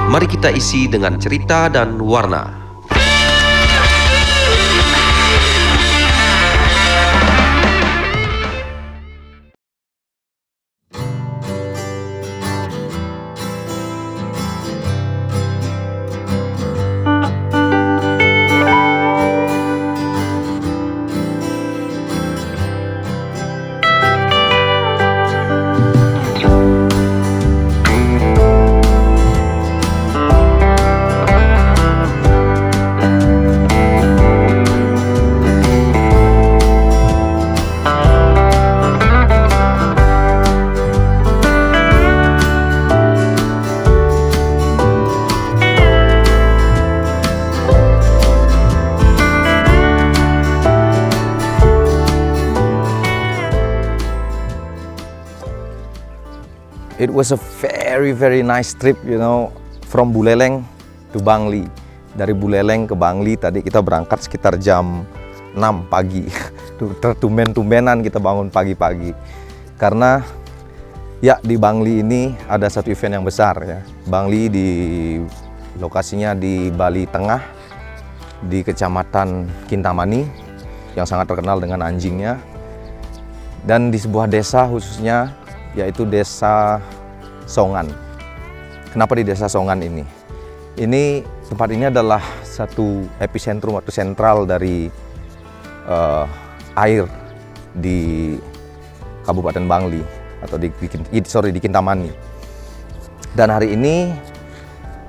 Mari kita isi dengan cerita dan warna. It was a very nice trip, from Buleleng to Bangli. Dari Buleleng ke Bangli tadi kita berangkat sekitar jam 6 pagi. Tumben-tumbenan kita bangun pagi-pagi. Karena ya di Bangli ini ada satu event yang besar ya. Bangli lokasinya di Bali Tengah, di Kecamatan Kintamani yang sangat terkenal dengan anjingnya. Dan di sebuah desa khususnya, yaitu Desa Songan. Kenapa di Desa Songan ini? Tempat ini adalah satu epicentrum atau sentral dari air di Kabupaten Bangli atau di Kintamani. Dan hari ini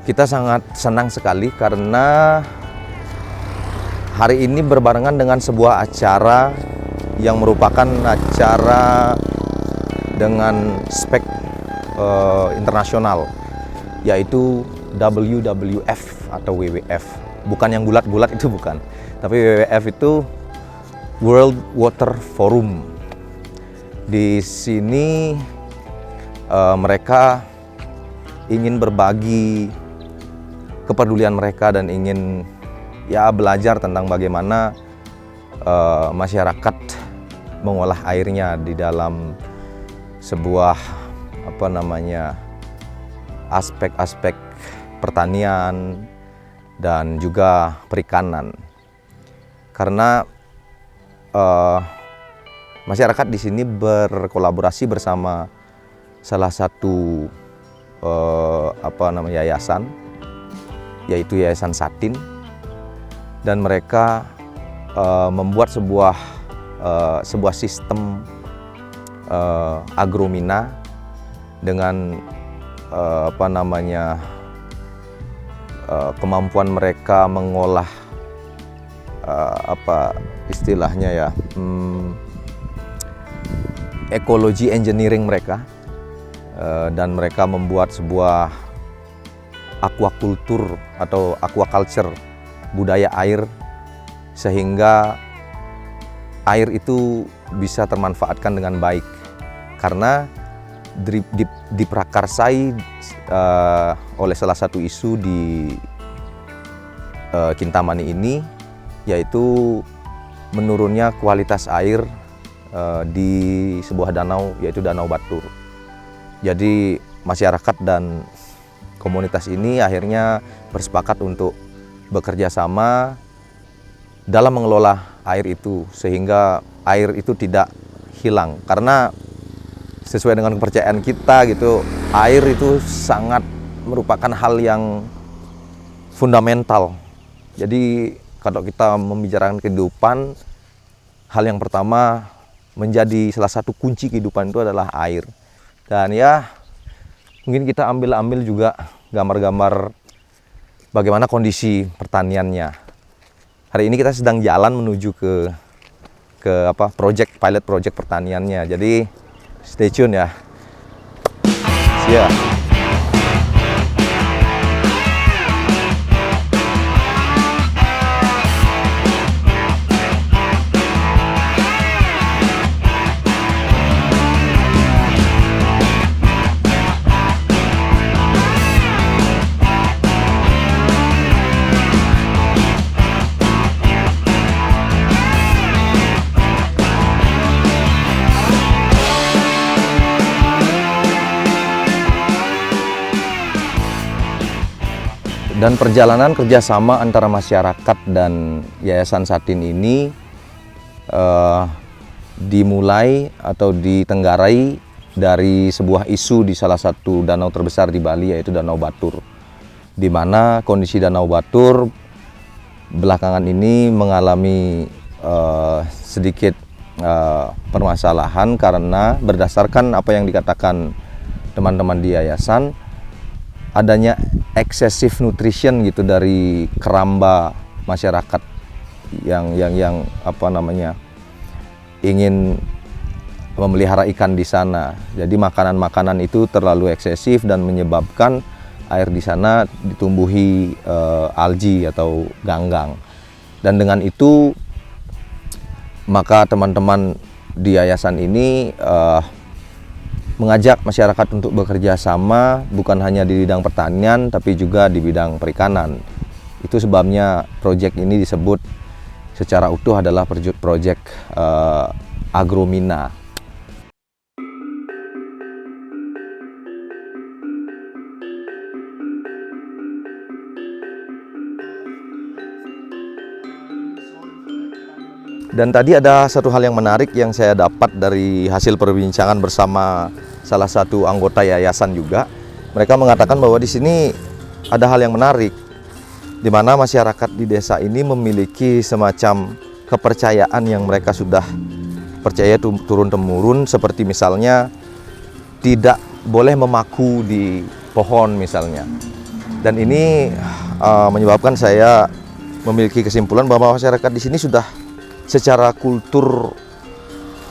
kita sangat senang sekali karena hari ini berbarengan dengan sebuah acara yang merupakan acara dengan spek internasional, yaitu WWF atau WWF. Bukan yang bulat-bulat itu bukan, tapi WWF itu World Water Forum. Di sini mereka ingin berbagi kepedulian mereka dan ingin belajar tentang bagaimana masyarakat mengolah airnya di dalam sebuah aspek-aspek pertanian dan juga perikanan. Karena masyarakat di sini berkolaborasi bersama salah satu yayasan, yaitu Yayasan Satin, dan mereka membuat sebuah sistem agromina dengan kemampuan mereka mengolah ekologi engineering mereka, dan mereka membuat sebuah aquaculture atau aquaculture, budaya air, sehingga air itu bisa termanfaatkan dengan baik. Karena diprakarsai oleh salah satu isu di Kintamani ini, yaitu menurunnya kualitas air di sebuah danau, yaitu Danau Batur. Jadi masyarakat dan komunitas ini akhirnya bersepakat untuk bekerja sama dalam mengelola air itu, sehingga air itu tidak hilang. Karena sesuai dengan kepercayaan kita air itu sangat merupakan hal yang fundamental. Jadi kalau kita membicarakan kehidupan, hal yang pertama menjadi salah satu kunci kehidupan itu adalah air. Dan mungkin kita ambil juga gambar-gambar bagaimana kondisi pertaniannya. Hari ini kita sedang jalan menuju ke pilot project pertaniannya. Jadi stay tune ya. See ya. Dan perjalanan kerjasama antara masyarakat dan Yayasan Satin ini dimulai atau ditenggarai dari sebuah isu di salah satu danau terbesar di Bali, yaitu Danau Batur, di mana kondisi Danau Batur belakangan ini mengalami sedikit permasalahan karena berdasarkan apa yang dikatakan teman-teman di yayasan, adanya excessive nutrition gitu dari keramba masyarakat yang ingin memelihara ikan di sana. Jadi makanan-makanan itu terlalu eksesif dan menyebabkan air di sana ditumbuhi algi atau ganggang. Dan dengan itu maka teman-teman di yayasan ini mengajak masyarakat untuk bekerja sama bukan hanya di bidang pertanian tapi juga di bidang perikanan. Itu sebabnya proyek ini disebut secara utuh adalah proyek Agromina. Dan tadi ada satu hal yang menarik yang saya dapat dari hasil perbincangan bersama salah satu anggota yayasan juga. Mereka mengatakan bahwa di sini ada hal yang menarik, di mana masyarakat di desa ini memiliki semacam kepercayaan yang mereka sudah percaya turun-temurun, seperti misalnya tidak boleh memaku di pohon misalnya. Dan ini menyebabkan saya memiliki kesimpulan bahwa masyarakat di sini sudah secara kultur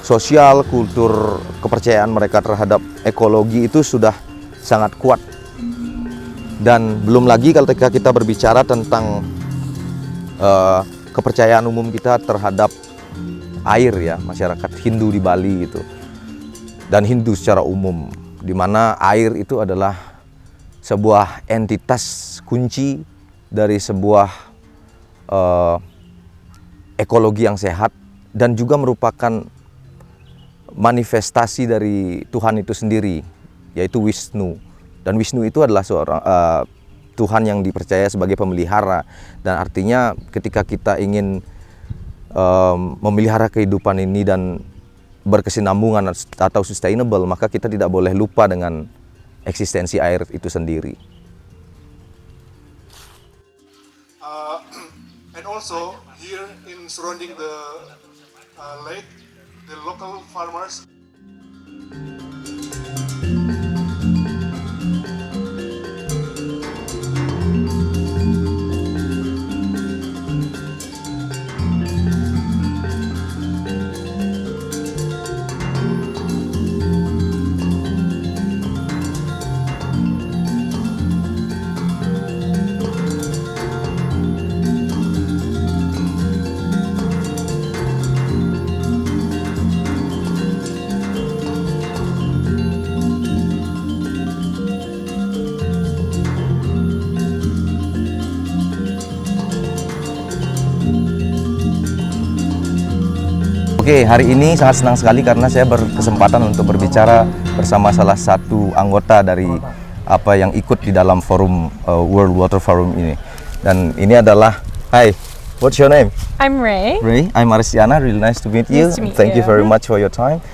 sosial, kultur kepercayaan mereka terhadap ekologi itu sudah sangat kuat. Dan belum lagi ketika kita berbicara tentang kepercayaan umum kita terhadap air ya, masyarakat Hindu di Bali itu, dan Hindu secara umum, di mana air itu adalah sebuah entitas kunci dari sebuah ekologi yang sehat dan juga merupakan manifestasi dari Tuhan itu sendiri, yaitu Wisnu. Dan Wisnu itu adalah seorang Tuhan yang dipercaya sebagai pemelihara, dan artinya ketika kita ingin memelihara kehidupan ini dan berkesinambungan atau sustainable, maka kita tidak boleh lupa dengan eksistensi air itu sendiri. And also here in surrounding the lake, the local farmers. Oke, hari ini sangat senang sekali karena saya berkesempatan untuk berbicara bersama salah satu anggota dari apa yang ikut di dalam forum World Water Forum ini. Dan ini adalah, hi, what's your name? I'm Ray. Ray, I'm Arsiana, really nice to meet you. Nice to meet Thank you you. very much for your time.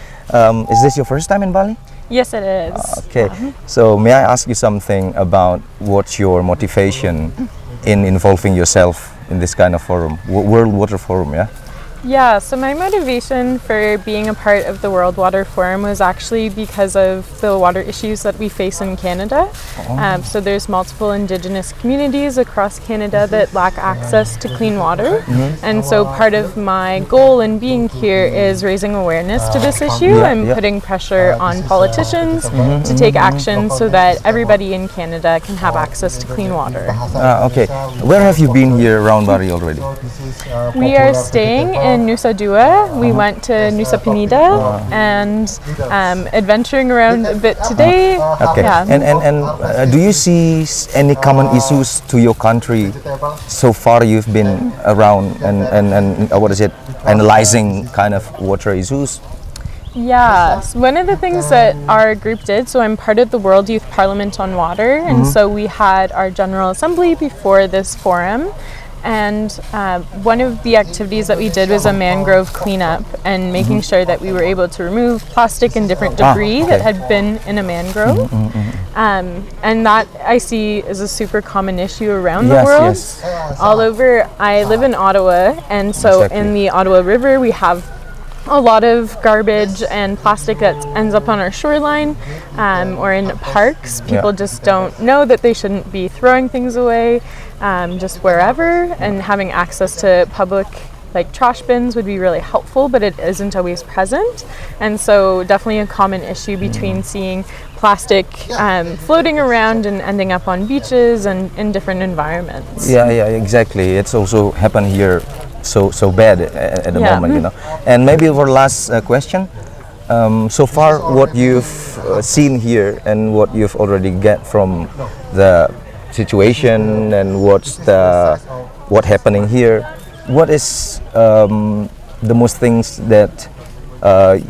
Is this your first time in Bali? Yes, it is. Okay, so may I ask you something about what's your motivation in involving yourself in this kind of forum, World Water Forum, yeah? Yeah, so my motivation for being a part of the World Water Forum was actually because of the water issues that we face in Canada. So there's multiple Indigenous communities across Canada that lack access to clean water. And so part of my goal in being here is raising awareness to this issue and putting pressure on politicians to take action so that everybody in Canada can have access to clean water. Okay, where have you been here around Bali already? We are staying in Nusa Dua. We went to Nusa Penida and adventuring around a bit today. Okay, Yeah. and do you see any common issues to your country so far you've been around and what is it, analyzing kind of water issues? Yeah, so one of the things that our group did, so I'm part of the World Youth Parliament on Water, and so we had our General Assembly before this forum, and one of the activities that we did was a mangrove cleanup and making sure that we were able to remove plastic and different debris that had been in a mangrove. And that I see is a super common issue around the world. All over, I live in Ottawa, and so in the Ottawa River we have a lot of garbage and plastic that ends up on our shoreline or in parks. People just don't know that they shouldn't be throwing things away just wherever, and having access to public like trash bins would be really helpful, but it isn't always present. And so definitely a common issue between seeing plastic floating around and ending up on beaches and in different environments. Yeah, exactly. It's also happened here so bad at the moment, you know. And maybe our last question, so far what you've seen here and what you've already get from the situation and what happening here, what is the most things that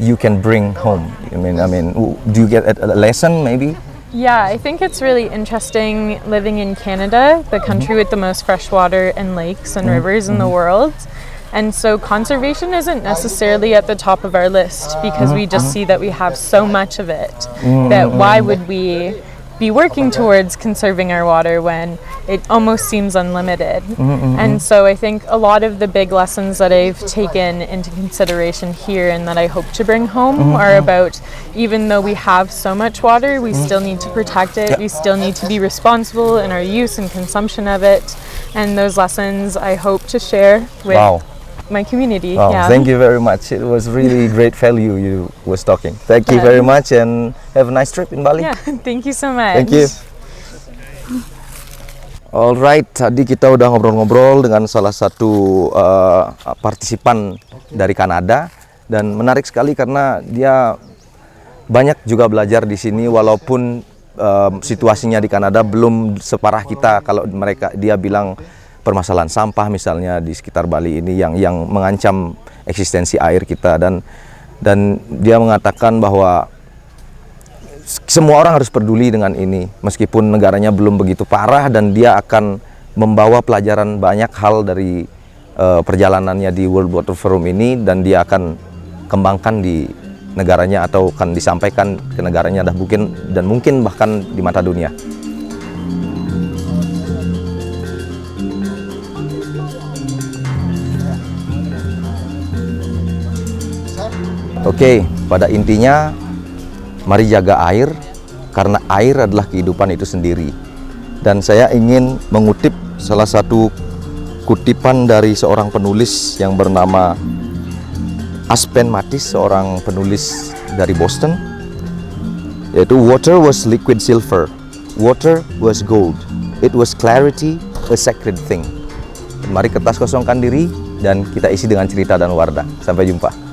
you can bring home? I mean, do you get a lesson maybe? Yeah, I think it's really interesting living in Canada, the country with the most fresh water and lakes and rivers in the world. And so conservation isn't necessarily at the top of our list because we just see that we have so much of it that why would we be working towards conserving our water when it almost seems unlimited. And so I think a lot of the big lessons that I've taken into consideration here and that I hope to bring home are about, even though we have so much water, we still need to protect it, we still need to be responsible in our use and consumption of it, and those lessons I hope to share with my community. Thank you very much. It was really great value you was talking. Thank you very much and have a nice trip in Bali. Yeah, thank you so much. Thank you. Alright, tadi kita udah ngobrol-ngobrol dengan salah satu partisipan dari Kanada, dan menarik sekali karena dia banyak juga belajar di sini walaupun situasinya di Kanada belum separah kita. Kalau dia bilang permasalahan sampah misalnya di sekitar Bali ini yang mengancam eksistensi air kita, dan dia mengatakan bahwa semua orang harus peduli dengan ini meskipun negaranya belum begitu parah, dan dia akan membawa pelajaran banyak hal dari perjalanannya di World Water Forum ini, dan dia akan kembangkan di negaranya atau akan disampaikan ke negaranya dan mungkin bahkan di mata dunia. Oke, pada intinya mari jaga air karena air adalah kehidupan itu sendiri. Dan saya ingin mengutip salah satu kutipan dari seorang penulis yang bernama Aspen Matis, seorang penulis dari Boston, yaitu water was liquid silver, water was gold, it was clarity, a sacred thing. Mari kertas kosongkan diri dan kita isi dengan cerita dan warna. Sampai jumpa.